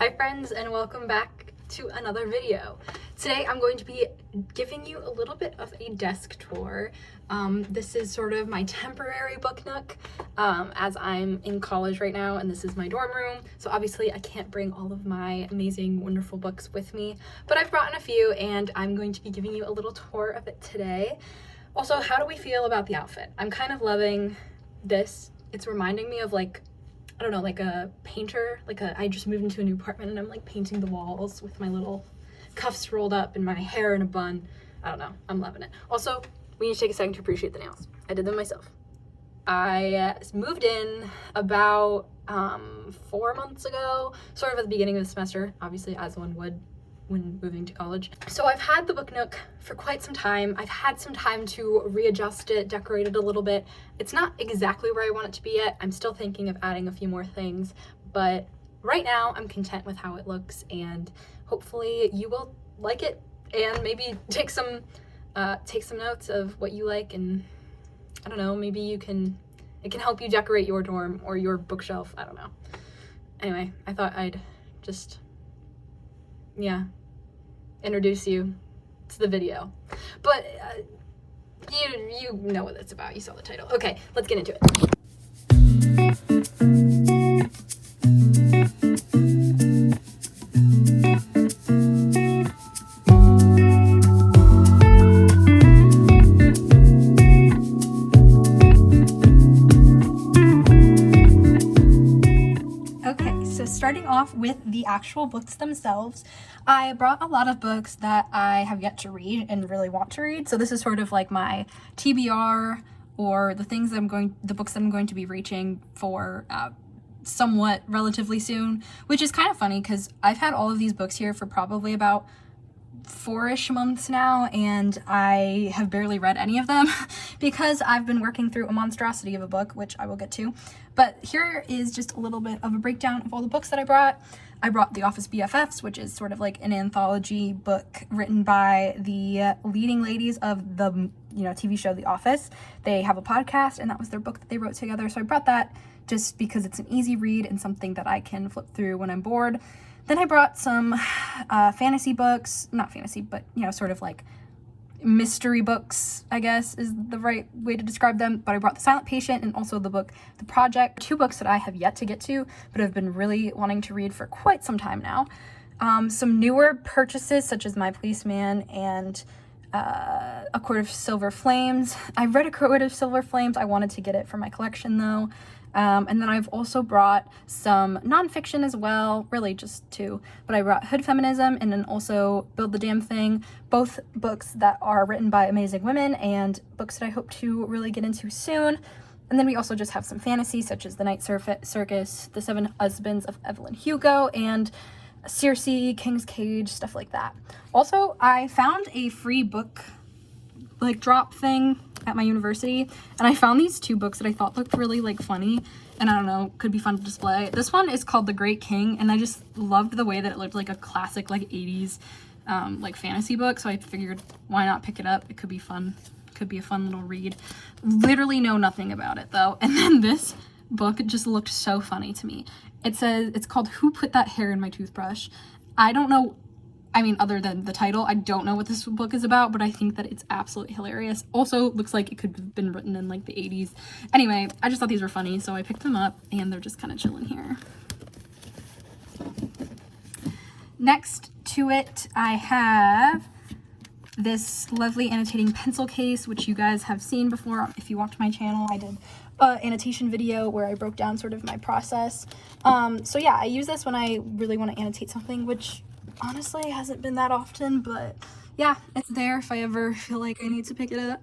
Hi friends, and welcome back to another video. Today I'm going to be giving you a little bit of a desk tour. This is sort of my temporary book nook as I'm in college right now, and this is my dorm room. So obviously I can't bring all of my amazing, wonderful books with me, but I've brought in a few and I'm going to be giving you a little tour of it today. Also, how do we feel about the outfit? I'm kind of loving this. It's reminding me of like a painter, I just moved into a new apartment and I'm like painting the walls with my little cuffs rolled up and my hair in a bun. I don't know, I'm loving it. Also, we need to take a second to appreciate the nails. I did them myself. I moved in about 4 months ago, sort of at the beginning of the semester, obviously as one would when moving to college. So I've had the book nook for quite some time. I've had some time to readjust it, decorate it a little bit. It's not exactly where I want it to be yet. I'm still thinking of adding a few more things, but right now I'm content with how it looks, and hopefully you will like it and maybe take some notes of what you like, and I don't know, maybe it can help you decorate your dorm or your bookshelf. I don't know. Anyway, I thought I'd just introduce you to the video, but you know what it's about. You saw the title. Okay, let's get into it. Starting off with the actual books themselves, I brought a lot of books that I have yet to read and really want to read. So this is sort of like my TBR, or the books that I'm going to be reaching for somewhat relatively soon, which is kind of funny because I've had all of these books here for probably about 4-ish months now, and I have barely read any of them because I've been working through a monstrosity of a book, which I will get to. But here is just a little bit of a breakdown of all the books that I brought. I brought The Office BFFs, which is sort of like an anthology book written by the leading ladies of the TV show The Office. They have a podcast, and that was their book that they wrote together. So I brought that just because it's an easy read and something that I can flip through when I'm bored. Then I brought some fantasy books, not fantasy, but sort of like mystery books, I guess is the right way to describe them. But I brought The Silent Patient and also the book The Project, 2 books that I have yet to get to, but have been really wanting to read for quite some time now. Some newer purchases such as My Policeman and A Court of Silver Flames. I read A Court of Silver Flames. I wanted to get it for my collection though. And then I've also brought some nonfiction as well, really just 2, but I brought Hood Feminism and then also Build the Damn Thing, both books that are written by amazing women and books that I hope to really get into soon. And then we also just have some fantasy such as The Night Circus, The 7 Husbands of Evelyn Hugo, and Circe, King's Cage, stuff like that. Also, I found a free book drop thing at my university, and I found these 2 books that I thought looked really funny, and I don't know, could be fun to display. This one is called The Great King, and I just loved the way that it looked like a classic 80s fantasy book, so I figured why not pick it up. It could be fun. Could be a fun little read. Literally know nothing about it though. And then this book just looked so funny to me. It's called Who Put That Hair in My Toothbrush. I don't know, other than the title, I don't know what this book is about, but I think that it's absolutely hilarious. Also, looks like it could have been written in the 80s. Anyway, I just thought these were funny, so I picked them up, and they're just kind of chilling here. Next to it, I have this lovely annotating pencil case, which you guys have seen before. If you watched my channel, I did an annotation video where I broke down sort of my process. So yeah, I use this when I really want to annotate something, which honestly hasn't been that often, but yeah, it's there if I ever feel like I need to pick it up.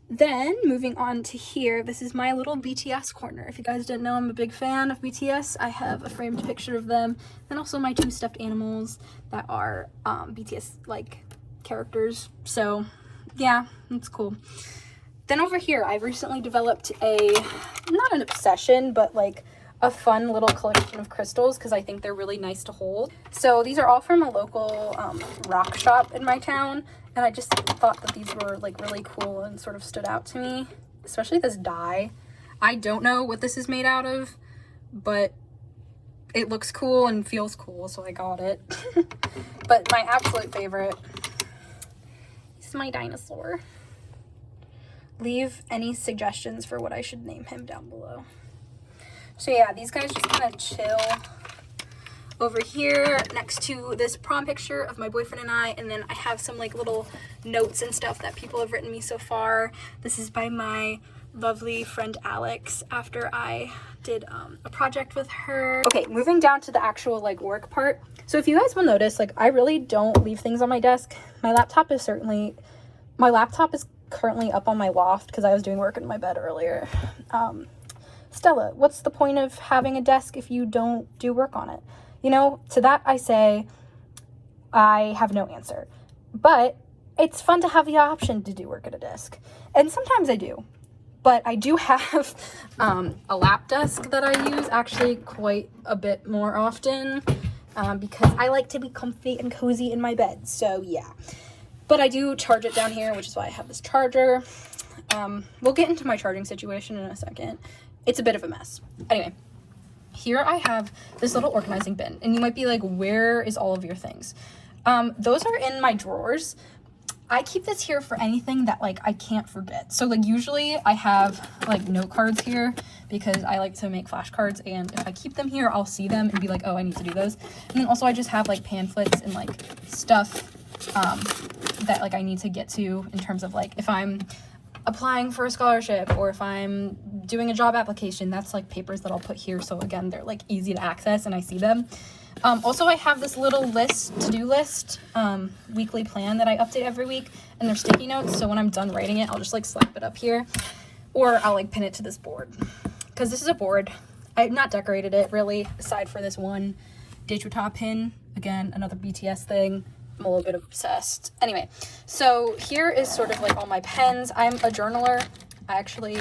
Then moving on to here, this is my little BTS corner. If you guys didn't know, I'm a big fan of BTS. I have a framed picture of them, and also my 2 stuffed animals that are BTS characters. So yeah, that's cool. Then over here, I've recently developed not an obsession, but a fun little collection of crystals because I think they're really nice to hold. So these are all from a local rock shop in my town, and I just thought that these were really cool and sort of stood out to me, especially this die. I don't know what this is made out of, but it looks cool and feels cool, so I got it. But my absolute favorite is my dinosaur. Leave any suggestions for what I should name him down below. So yeah, these guys just kind of chill over here next to this prom picture of my boyfriend and I, and then I have some like little notes and stuff that people have written me so far. This is by my lovely friend Alex after I did a project with her. Okay, moving down to the actual like work part. So if you guys will notice, like I really don't leave things on my desk. My laptop is currently up on my loft because I was doing work in my bed earlier. Stella, what's the point of having a desk if you don't do work on it? You know, to that I say, I have no answer. But it's fun to have the option to do work at a desk. And sometimes I do. But I do have a lap desk that I use actually quite a bit more often because I like to be comfy and cozy in my bed. So yeah. But I do charge it down here, which is why I have this charger. We'll get into my charging situation in a second. It's a bit of a mess. Anyway, here I have this little organizing bin. And you might be like, where is all of your things? Those are in my drawers. I keep this here for anything that like I can't forget. So like usually I have like note cards here because I like to make flashcards, and if I keep them here, I'll see them and be like, oh, I need to do those. And then also I just have like pamphlets and like stuff that like I need to get to in terms of like if I'm applying for a scholarship or if I'm doing a job application, that's like papers that I'll put here. So again, they're like easy to access and I see them. Also, I have this little to-do list, weekly plan that I update every week, and they're sticky notes, so when I'm done writing it, I'll just, like, slap it up here, or I'll, like, pin it to this board, because this is a board. I have not decorated it, really, aside for this one Digitop pin. Again, another BTS thing. I'm a little bit obsessed. Anyway, so here is sort of, like, all my pens. I'm a journaler. I actually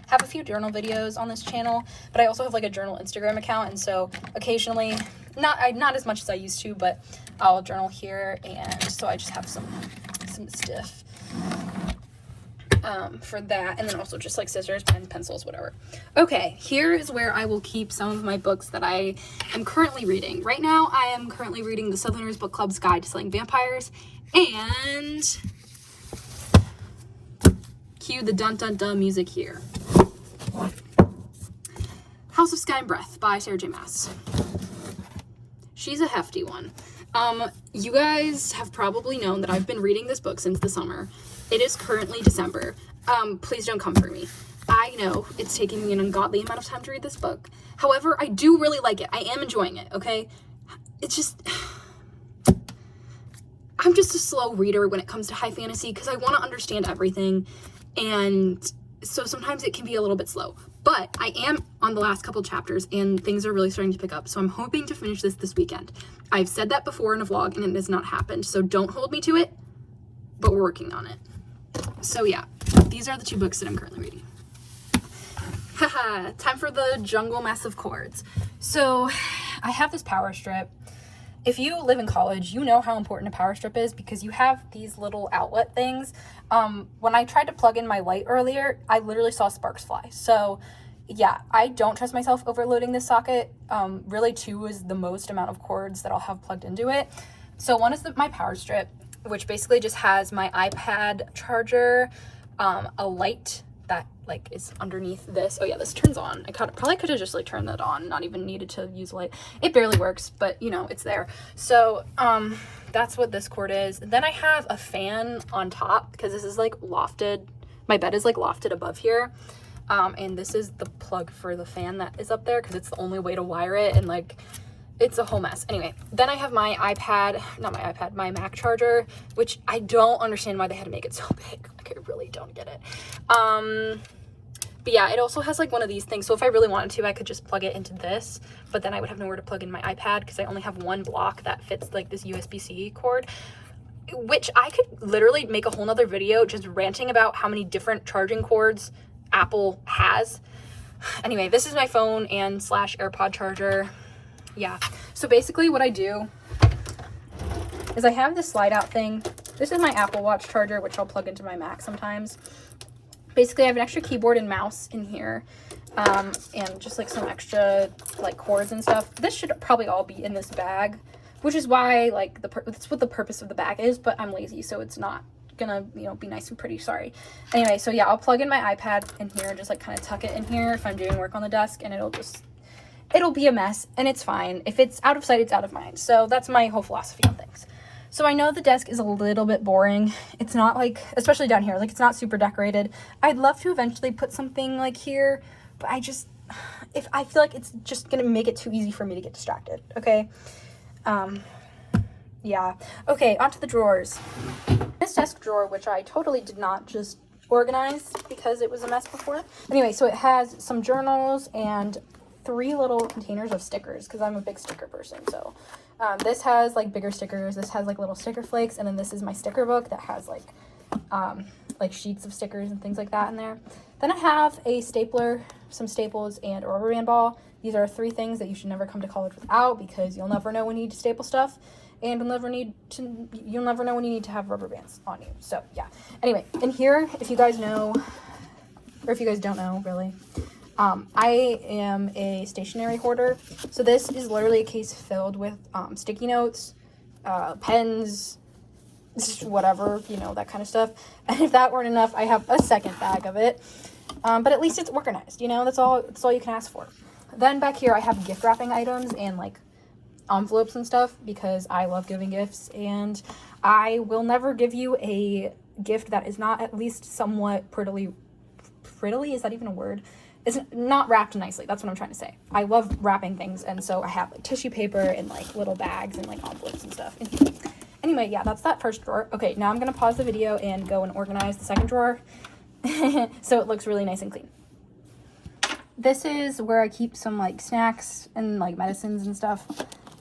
have a few journal videos on this channel, but I also have, like, a journal Instagram account, and so occasionally... Not as much as I used to, but I'll journal here, and so I just have some stuff for that, and then also just like scissors, pens, pencils, whatever. Okay, here is where I will keep some of my books that I am currently reading. Right now, I am currently reading the Southerners Book Club's Guide to Slaying Vampires, and cue the dun-dun-dun music here. House of Sky and Breath by Sarah J. Maas. She's a hefty one. You guys have probably known that I've been reading this book since the summer. It is currently December. Please don't come for me. I know it's taking me an ungodly amount of time to read this book. However, I do really like it. I am enjoying it, okay? It's just... I'm just a slow reader when it comes to high fantasy because I want to understand everything. And so sometimes it can be a little bit slow. But I am on the last couple chapters and things are really starting to pick up. So I'm hoping to finish this weekend. I've said that before in a vlog and it has not happened. So don't hold me to it, but we're working on it. So yeah, these are the two books that I'm currently reading. Haha, time for the jungle mess of chords. So I have this power strip. If you live in college, you know how important a power strip is because you have these little outlet things. When I tried to plug in my light earlier, I literally saw sparks fly. So yeah, I don't trust myself overloading this socket. Really 2 is the most amount of cords that I'll have plugged into it. So one is my power strip, which basically just has my iPad charger, a light that like is underneath this. Oh yeah, this turns on. I probably could have just like turned that on, not even needed to use light. It barely works, but you know, it's there. So that's what this cord is. And then I have a fan on top because this is like lofted. My bed is like lofted above here. And this is the plug for the fan that is up there because it's the only way to wire it, and like it's a whole mess. Anyway, then I have my my Mac charger, which I don't understand why they had to make it so big. Like I really don't get it. But yeah, it also has like one of these things. So if I really wanted to, I could just plug it into this, but then I would have nowhere to plug in my iPad because I only have one block that fits like this USB-C cord, which I could literally make a whole nother video just ranting about how many different charging cords Apple has. Anyway, this is my phone and / AirPod charger. Yeah, so basically what I do is I have this slide out thing. This is my Apple Watch charger, which I'll plug into my Mac sometimes. Basically, I have an extra keyboard and mouse in here. and just like some extra like cords and stuff. This should probably all be in this bag, which is why like that's what the purpose of the bag is, but I'm lazy, so it's not gonna, you know, be nice and pretty. Sorry. Anyway, so yeah, I'll plug in my iPad in here and just like kind of tuck it in here if I'm doing work on the desk, and it'll be a mess, and it's fine. If it's out of sight, it's out of mind. So that's my whole philosophy on things. So I know the desk is a little bit boring. It's not like, especially down here, like it's not super decorated. I'd love to eventually put something like here, but I feel like it's just gonna make it too easy for me to get distracted. Okay. Yeah. Okay, onto the drawers. This desk drawer, which I totally did not just organize because it was a mess before. Anyway, so it has some journals and 3 little containers of stickers because I'm a big sticker person. So this has like bigger stickers, this has like little sticker flakes, and then this is my sticker book that has like sheets of stickers and things like that in there. Then I have a stapler, some staples, and a rubber band ball. These are 3 things that you should never come to college without, because you'll never know when you need to staple stuff, and you'll never know when you need to have rubber bands on you. So yeah. Anyway, in here, if you guys know, or if you guys don't know, really, I am a stationery hoarder. So this is literally a case filled with sticky notes, pens, whatever, you know, that kind of stuff. And if that weren't enough, I have a second bag of it. But at least it's organized, you know, that's all you can ask for. Then back here I have gift wrapping items and like envelopes and stuff, because I love giving gifts, and I will never give you a gift that is not at least somewhat prettily, is that even a word? It's not wrapped nicely. That's what I'm trying to say. I love wrapping things, and so I have like tissue paper and like little bags and like envelopes and stuff in here. Anyway, yeah, that's that first drawer. Okay, now I'm gonna pause the video and go and organize the second drawer so it looks really nice and clean. This is where I keep some like snacks and like medicines and stuff.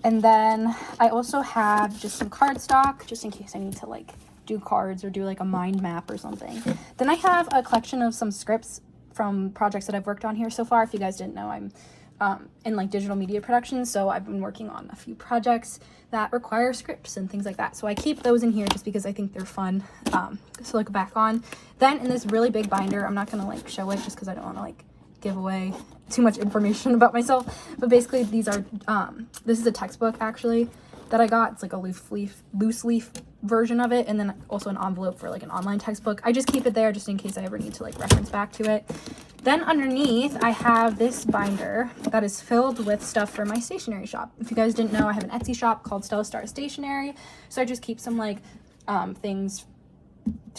And then I also have just some card stock, just in case I need to like do cards or do like a mind map or something. Then I have a collection of some scripts from projects that I've worked on here so far. If you guys didn't know, I'm in like digital media production, so I've been working on a few projects that require scripts and things like that. So I keep those in here just because I think they're fun to look back on. Then in this really big binder, I'm not gonna like show it just because I don't want to like give away too much information about myself, but basically these are this is a textbook actually that I got. It's like a loose leaf version of it, and then also an envelope for like an online textbook. I just keep it there just in case I ever need to like reference back to it. Then underneath I have this binder that is filled with stuff for my stationery shop. If you guys didn't know, I have an Etsy shop called stellastarstationery, so I just keep some like things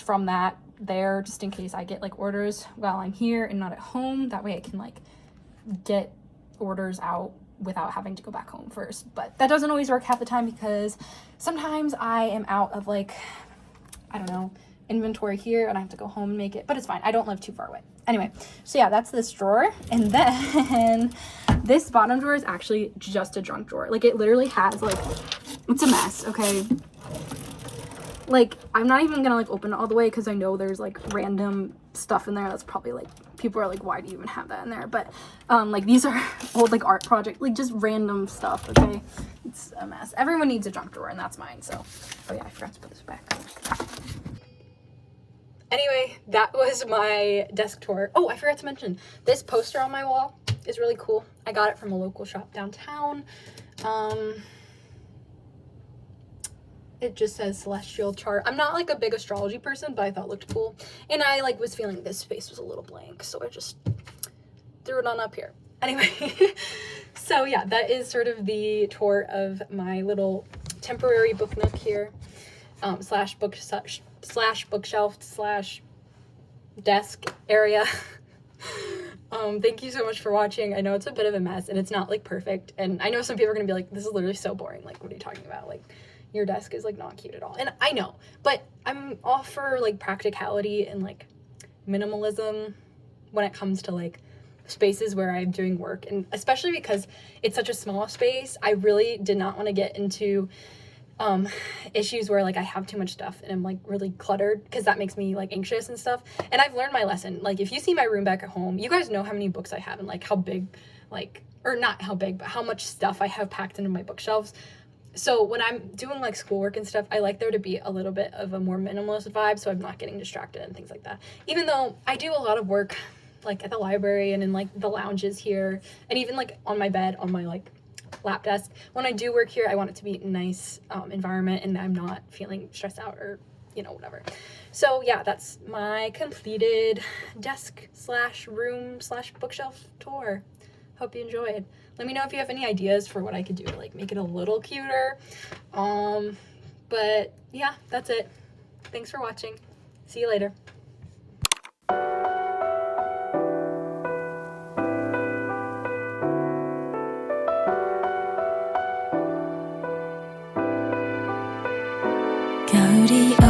from that there just in case I get like orders while I'm here and not at home. That way I can like get orders out without having to go back home first. But that doesn't always work half the time, because sometimes I am out of like, I don't know, inventory here and I have to go home and make it, but it's fine. I don't live too far away. Anyway, so yeah, that's this drawer. And then this bottom drawer is actually just a junk drawer. Like it literally has like, it's a mess, okay? Like, I'm not even gonna like open it all the way because I know there's like random stuff in there that's probably like, people are like, why do you even have that in there? But like these are old like art project, like just random stuff, okay? It's a mess. Everyone needs a junk drawer, and that's mine. So oh yeah, I forgot to put this back. Anyway, that was my desk tour. Oh, I forgot to mention, this poster on my wall is really cool. I got it from a local shop downtown. It just says celestial chart. I'm not like a big astrology person, but I thought it looked cool. And I like was feeling this space was a little blank, so I just threw it on up here. Anyway, so yeah, that is sort of the tour of my little temporary book nook here, slash bookshelf slash desk area. Thank you so much for watching. I know it's a bit of a mess and it's not like perfect, and I know some people are gonna be like, this is literally so boring, like what are you talking about, like your desk is like not cute at all. And I know, but I'm all for like practicality and like minimalism when it comes to like spaces where I'm doing work, and especially because it's such a small space, I really did not want to get into issues where like I have too much stuff and I'm like really cluttered, because that makes me like anxious and stuff. And I've learned my lesson. Like if you see my room back at home, you guys know how many books I have and like how big, like, or not how big, but how much stuff I have packed into my bookshelves. So when I'm doing like schoolwork and stuff, I like there to be a little bit of a more minimalist vibe, so I'm not getting distracted and things like that. Even though I do a lot of work like at the library and in like the lounges here, and even like on my bed, on my like lap desk. When I do work here, I want it to be a nice environment and I'm not feeling stressed out or, you know, whatever. So yeah, that's my completed desk slash room slash bookshelf tour. Hope you enjoyed. Let me know if you have any ideas for what I could do to like make it a little cuter. But yeah, that's it. Thanks for watching. See you later. 겨울이